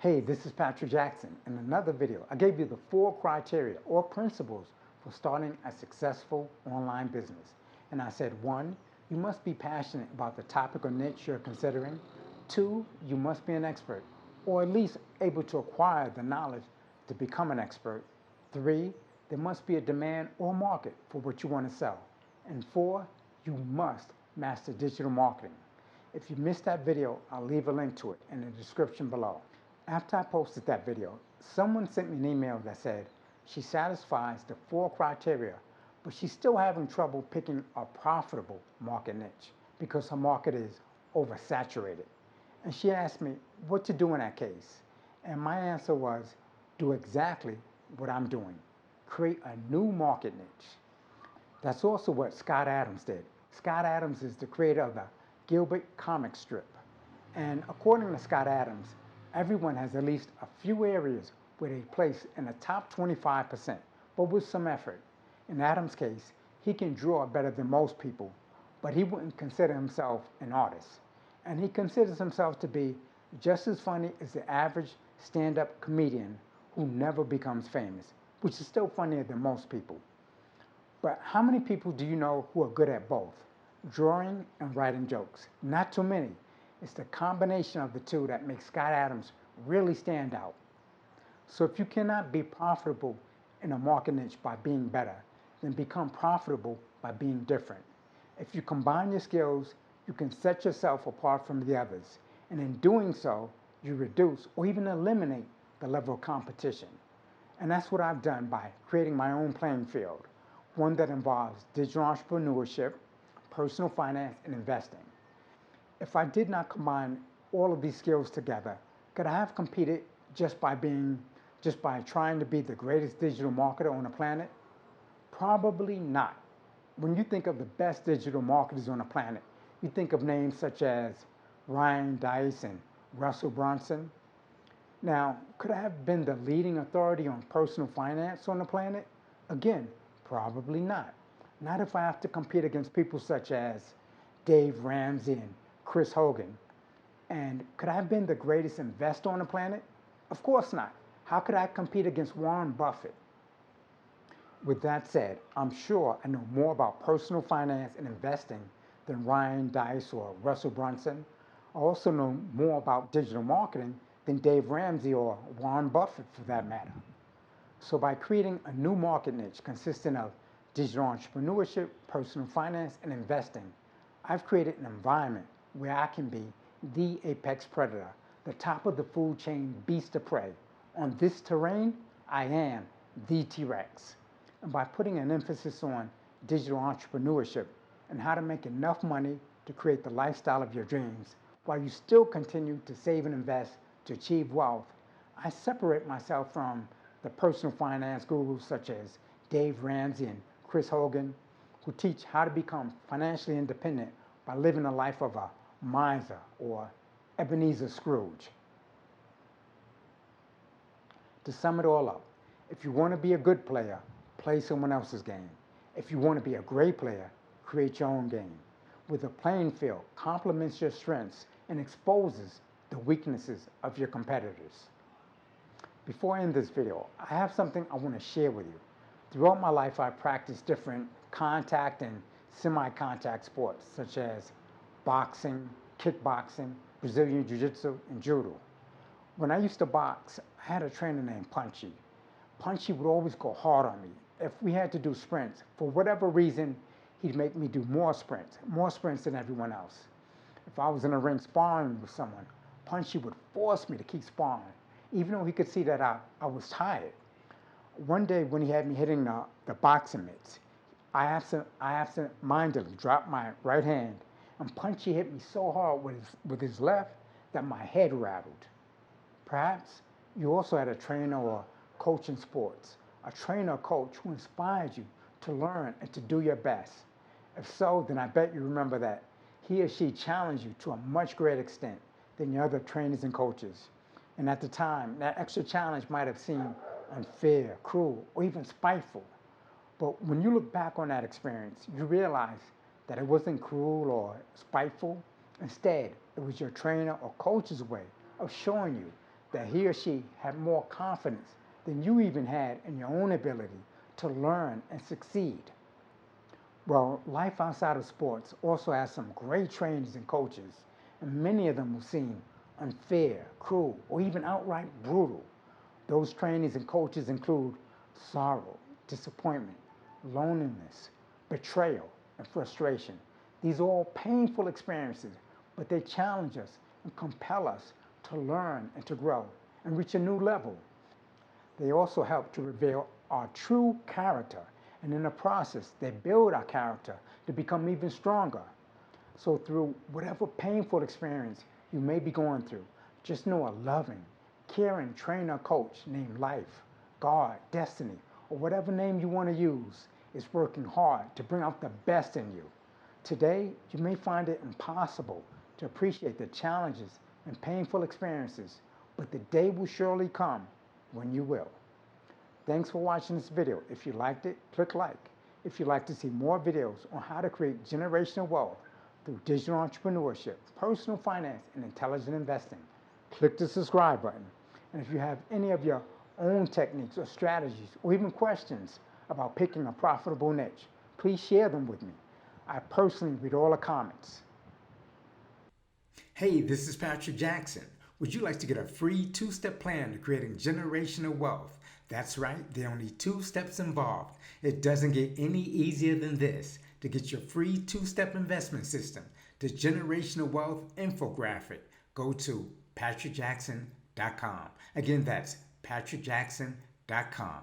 Hey, this is Patrick Jackson. In another video, I gave you the 4 criteria or principles for starting a successful online business. And I said, 1, you must be passionate about the topic or niche you're considering. 2, you must be an expert, or at least able to acquire the knowledge to become an expert. 3, there must be a demand or market for what you want to sell. And 4, you must master digital marketing. If you missed that video, I'll leave a link to it in the description below. After I posted that video, someone sent me an email that said she satisfies the 4 criteria, but she's still having trouble picking a profitable market niche because her market is oversaturated. And she asked me what to do in that case. And my answer was, do exactly what I'm doing. Create a new market niche. That's also what Scott Adams did. Scott Adams is the creator of the Gilbert comic strip. And according to Scott Adams, everyone has at least a few areas where they place in the top 25%, but with some effort. In Adams' case, he can draw better than most people, but he wouldn't consider himself an artist. And he considers himself to be just as funny as the average stand-up comedian who never becomes famous, which is still funnier than most people. But how many people do you know who are good at both, drawing and writing jokes? Not too many. It's the combination of the two that makes Scott Adams really stand out. So if you cannot be profitable in a market niche by being better, then become profitable by being different. If you combine your skills, you can set yourself apart from the others. And in doing so, you reduce or even eliminate the level of competition. And that's what I've done by creating my own playing field, one that involves digital entrepreneurship, personal finance, and investing. If I did not combine all of these skills together, could I have competed just by trying to be the greatest digital marketer on the planet? Probably not. When you think of the best digital marketers on the planet, you think of names such as Ryan Dice and Russell Brunson. Now, could I have been the leading authority on personal finance on the planet? Again, probably not. Not if I have to compete against people such as Dave Ramsey and Chris Hogan. And could I have been the greatest investor on the planet? Of course not. How could I compete against Warren Buffett? With that said, I'm sure I know more about personal finance and investing than Ryan Dice or Russell Brunson. I also know more about digital marketing than Dave Ramsey or Warren Buffett for that matter. So by creating a new market niche consisting of digital entrepreneurship, personal finance, and investing, I've created an environment where I can be the apex predator, the top of the food chain beast of prey. On this terrain, I am the T-Rex. And by putting an emphasis on digital entrepreneurship and how to make enough money to create the lifestyle of your dreams, while you still continue to save and invest to achieve wealth, I separate myself from the personal finance gurus such as Dave Ramsey and Chris Hogan, who teach how to become financially independent by living a life of a miser or Ebenezer Scrooge. To sum it all up, if you want to be a good player, play someone else's game. If you want to be a great player, create your own game, where the playing field complements your strengths and exposes the weaknesses of your competitors. Before I end this video, I have something I want to share with you. Throughout my life, I practiced different contact and semi-contact sports, such as boxing, kickboxing, Brazilian Jiu-Jitsu, and Judo. When I used to box, I had a trainer named Punchy. Punchy would always go hard on me. If we had to do sprints, for whatever reason, he'd make me do more sprints than everyone else. If I was in a ring sparring with someone, Punchy would force me to keep sparring, even though he could see that I was tired. One day when he had me hitting the boxing mitts, I absent-mindedly dropped my right hand, and Punchy hit me so hard with his left that my head rattled. Perhaps you also had a trainer or coach in sports, a trainer or coach who inspired you to learn and to do your best. If so, then I bet you remember that he or she challenged you to a much greater extent than your other trainers and coaches. And at the time, that extra challenge might have seemed unfair, cruel, or even spiteful. But when you look back on that experience, you realize that it wasn't cruel or spiteful. Instead, it was your trainer or coach's way of showing you that he or she had more confidence than you even had in your own ability to learn and succeed. Well, life outside of sports also has some great trainers and coaches, and many of them will seem unfair, cruel, or even outright brutal. Those trainers and coaches include sorrow, disappointment, loneliness, betrayal, and frustration. These are all painful experiences, but they challenge us and compel us to learn and to grow and reach a new level. They also help to reveal our true character, and in the process, they build our character to become even stronger. So through whatever painful experience you may be going through, just know a loving, caring trainer or coach named Life, God, Destiny, or whatever name you want to use is working hard to bring out the best in you. Today, you may find it impossible to appreciate the challenges and painful experiences, but the day will surely come when you will. Thanks for watching this video. If you liked it, click like. If you'd like to see more videos on how to create generational wealth through digital entrepreneurship, personal finance, and intelligent investing, click the subscribe button. And if you have any of your own techniques or strategies or even questions about picking a profitable niche, please share them with me. I personally read all the comments. Hey, this is Patrick Jackson. Would you like to get a free 2-step plan to creating generational wealth? That's right, there are only 2 steps involved. It doesn't get any easier than this. To get your free 2-step investment system, the Generational Wealth Infographic, go to patrickjackson.com. Again, that's patrickjackson.com.